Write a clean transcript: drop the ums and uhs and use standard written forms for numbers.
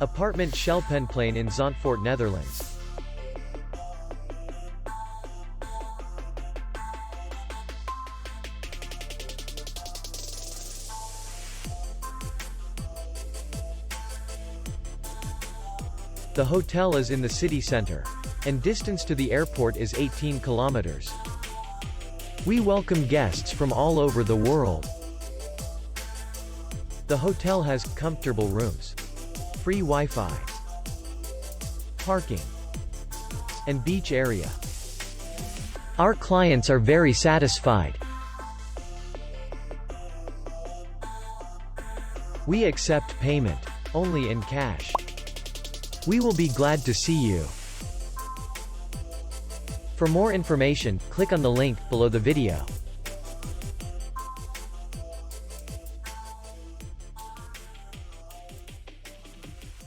Apartment Schelpenplein in Zandvoort, Netherlands. The hotel is in the city center, and distance to the airport is 18 kilometers. We welcome guests from all over the world. The hotel has comfortable rooms, free Wi-Fi, parking, and beach area. Our clients are very satisfied. We accept payment only in cash. We will be glad to see you. For more information, click on the link below the video.